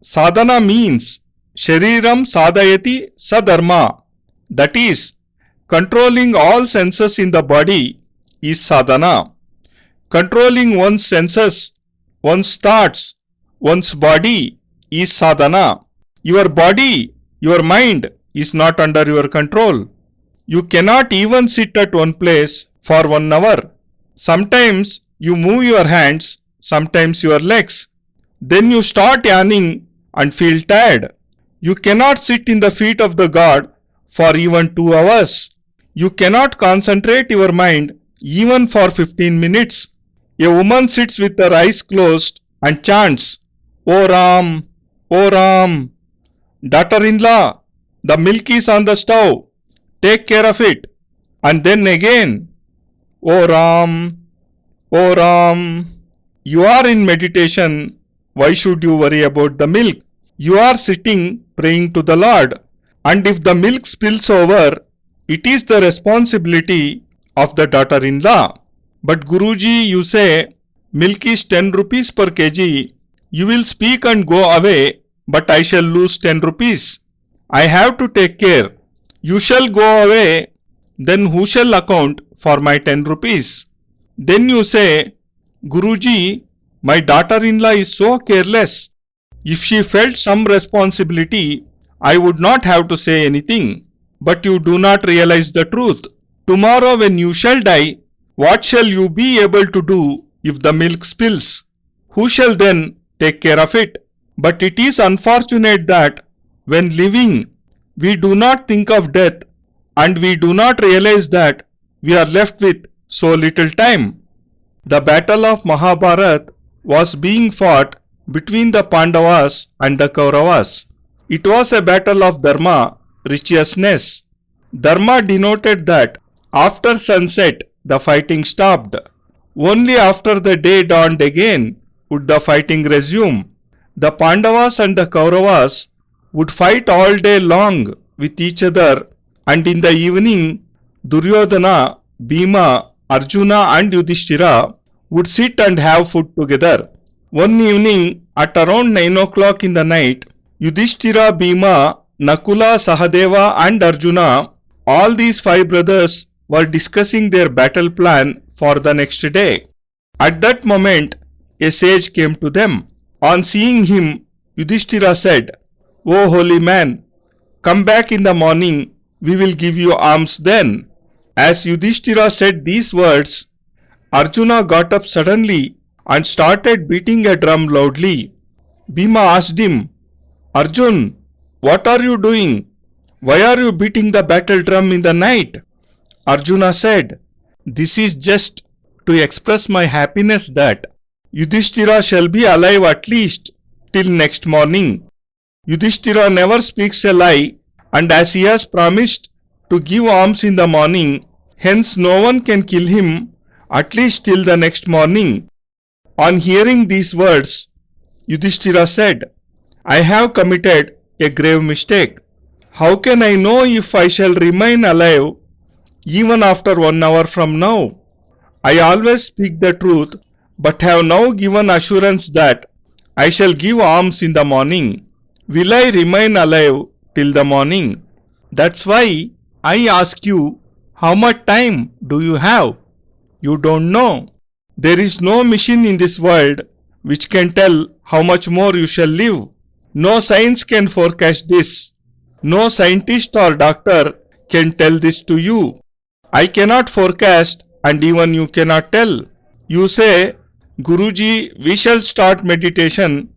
Sadhana means Shariram Sadhayati Sadharma. That is, controlling all senses in the body is sadhana. Controlling one's senses, one's thoughts, one's body is sadhana. Your body, your mind is not under your control. You cannot even sit at one place for 1 hour. Sometimes you move your hands, sometimes your legs. Then you start yawning and feel tired. You cannot sit in the feet of the God for even 2 hours. You cannot concentrate your mind even for 15 minutes. A woman sits with her eyes closed and chants, "O Ram, O Ram, daughter-in-law, the milk is on the stove, take care of it." And then again, "O Ram, O Ram." You are in meditation, why should you worry about the milk? You are sitting praying to the Lord, and if the milk spills over, it is the responsibility of the daughter-in-law. But Guruji, you say, milk is 10 rupees per kg. You will speak and go away, but I shall lose 10 rupees. I have to take care. You shall go away, then who shall account for my 10 rupees? Then you say, Guruji, my daughter-in-law is so careless. If she felt some responsibility, I would not have to say anything. But you do not realize the truth. Tomorrow when you shall die, what shall you be able to do if the milk spills? Who shall then take care of it? But it is unfortunate that when living, we do not think of death, and we do not realize that we are left with so little time. The battle of Mahabharata was being fought between the Pandavas and the Kauravas. It was a battle of dharma, righteousness. Dharma denoted that after sunset the fighting stopped. Only after the day dawned again would the fighting resume. The Pandavas and the Kauravas would fight all day long with each other, and in the evening Duryodhana, Bhima, Arjuna and Yudhishthira would sit and have food together. One evening at around 9 o'clock in the night, Yudhishthira, Bhima, Nakula, Sahadeva and Arjuna, all these 5 brothers were discussing their battle plan for the next day. At that moment, a sage came to them. On seeing him, Yudhishthira said, "O holy man, come back in the morning, we will give you alms then." As Yudhishthira said these words, Arjuna got up suddenly and started beating a drum loudly. Bhima asked him, "Arjun, what are you doing? Why are you beating the battle drum in the night?" Arjuna said, "This is just to express my happiness that Yudhishthira shall be alive at least till next morning." Yudhishthira never speaks a lie, and as he has promised to give alms in the morning, hence no one can kill him at least till the next morning. On hearing these words, Yudhishthira said, "I have committed a grave mistake. How can I know if I shall remain alive even after 1 hour from now? I always speak the truth, but have now given assurance that I shall give alms in the morning. Will I remain alive till the morning? That's why I ask you, how much time do you have? You don't know. There is no machine in this world which can tell how much more you shall live. No science can forecast this. No scientist or doctor can tell this to you. I cannot forecast, and even you cannot tell. You say, Guruji, we shall start meditation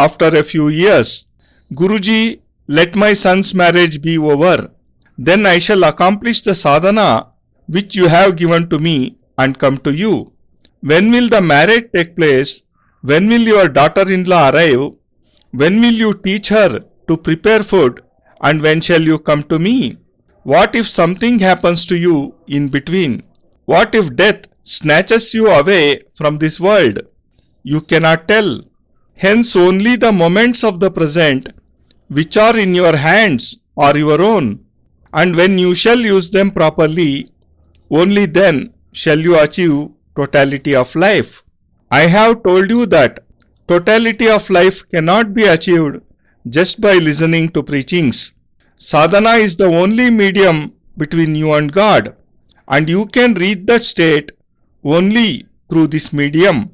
after a few years. Guruji, let my son's marriage be over. Then I shall accomplish the sadhana which you have given to me and come to you. When will the marriage take place? When will your daughter-in-law arrive? When will you teach her to prepare food? And when shall you come to me? What if something happens to you in between? What if death snatches you away from this world? You cannot tell. Hence only the moments of the present which are in your hands are your own. And when you shall use them properly, only then shall you achieve totality of life. I have told you that totality of life cannot be achieved just by listening to preachings. Sadhana is the only medium between you and God, and you can reach that state only through this medium.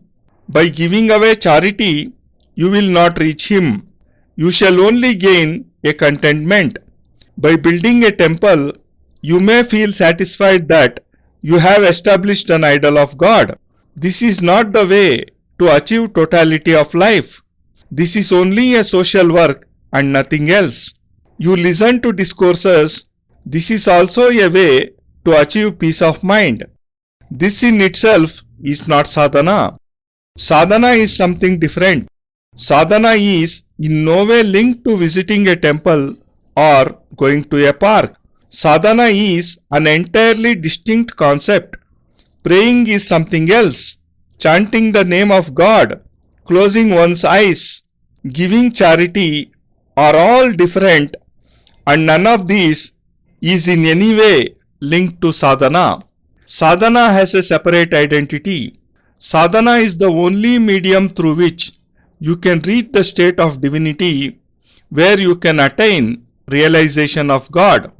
By giving away charity, you will not reach Him. You shall only gain a contentment. By building a temple, you may feel satisfied that you have established an idol of God. This is not the way to achieve totality of life. This is only a social work and nothing else. You listen to discourses. This is also a way to achieve peace of mind. This in itself is not sadhana. Sadhana is something different. Sadhana is in no way linked to visiting a temple or going to a park. Sadhana is an entirely distinct concept. Praying is something else. Chanting the name of God, closing one's eyes, giving charity are all different, and none of these is in any way linked to sadhana. Sadhana has a separate identity. Sadhana is the only medium through which you can reach the state of divinity where you can attain realization of God.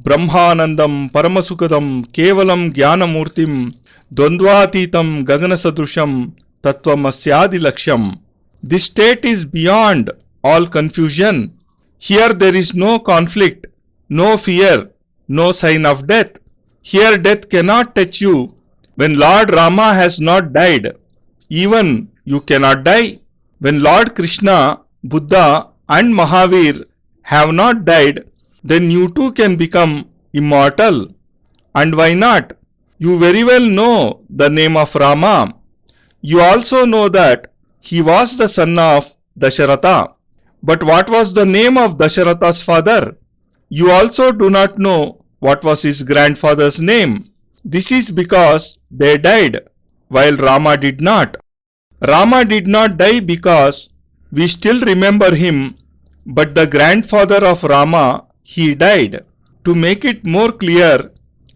Brahmanandam Paramasukadam Kevalam Jnanamurtim Dvandvatitam Gaganasadrusham Tattvamasya Laksham. This state is beyond all confusion. Here there is no conflict, no fear, no sign of death. Here death cannot touch you. When Lord Rama has not died, even you cannot die. When Lord Krishna, Buddha and Mahavir have not died, then you too can become immortal. And why not? You very well know the name of Rama. You also know that he was the son of Dasharatha. But what was the name of Dasharatha's father? You also do not know what was his grandfather's name. This is because they died, while Rama did not. Rama did not die because we still remember him, but the grandfather of Rama, he died. To make it more clear,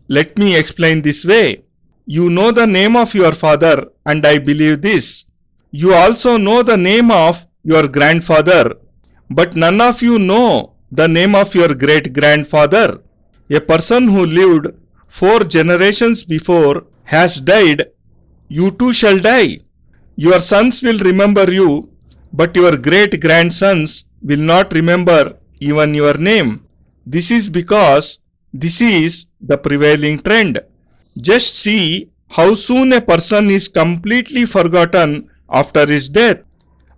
let me explain this way. You know the name of your father, and I believe this. You also know the name of your grandfather, but none of you know the name of your great-grandfather. A person who lived 4 generations before has died. You too shall die. Your sons will remember you, but your great-grandsons will not remember even your name. This is because this is the prevailing trend. Just see how soon a person is completely forgotten after his death.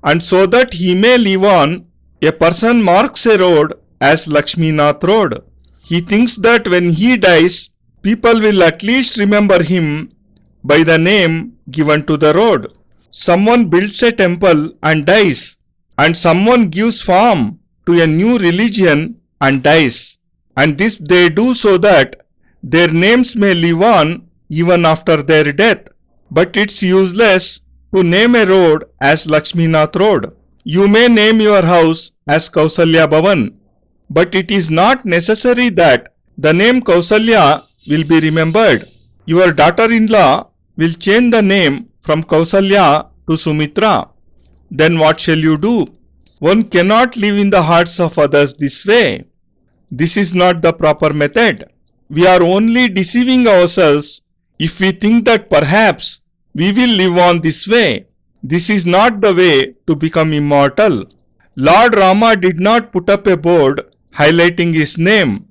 And so that he may live on, a person marks a road as Lakshminath Road. He thinks that when he dies, people will at least remember him by the name given to the road. Someone builds a temple and dies, and someone gives form to a new religion and dies. And this they do so that their names may live on even after their death. But it's useless to name a road as Lakshminath Road. You may name your house as Kausalya Bhavan, but it is not necessary that the name Kausalya will be remembered. Your daughter-in-law will change the name from Kausalya to Sumitra. Then what shall you do? One cannot live in the hearts of others this way. This is not the proper method. We are only deceiving ourselves if we think that perhaps we will live on this way. This is not the way to become immortal. Lord Rama did not put up a board highlighting his name,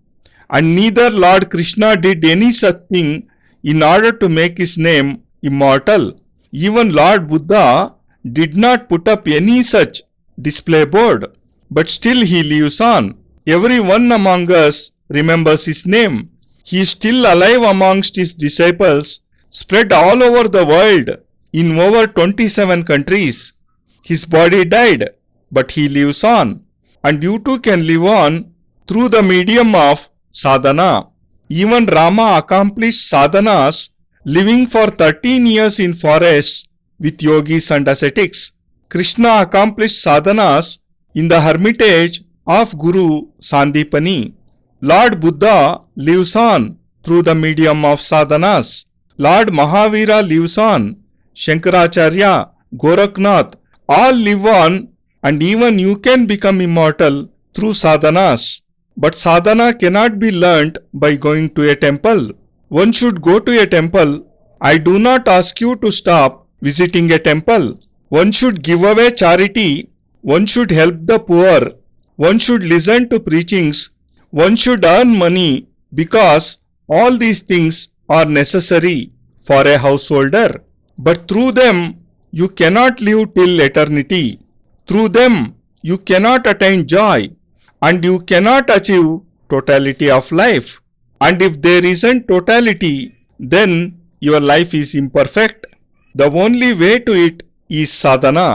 and neither Lord Krishna did any such thing in order to make his name immortal. Even Lord Buddha did not put up any such display board, but still he lives on. Every one among us remembers his name. He is still alive amongst his disciples, spread all over the world in over 27 countries. His body died, but he lives on, and you too can live on through the medium of sadhana. Even Rama accomplished sadhanas, living for 13 years in forests with yogis and ascetics. Krishna accomplished sadhanas in the hermitage of Guru Sandipani. Lord Buddha lives on through the medium of sadhanas. Lord Mahavira lives on. Shankaracharya, Goraknath all live on and even you can become immortal through sadhanas. But sadhana cannot be learnt by going to a temple. One should go to a temple. I do not ask you to stop visiting a temple. One should give away charity. One should help the poor. One should listen to preachings. One should earn money, because all these things are necessary for a householder. But through them you cannot live till eternity. Through them you cannot attain joy, and you cannot achieve totality of life. And if there isn't totality, then your life is imperfect. The only way to it is sadhana.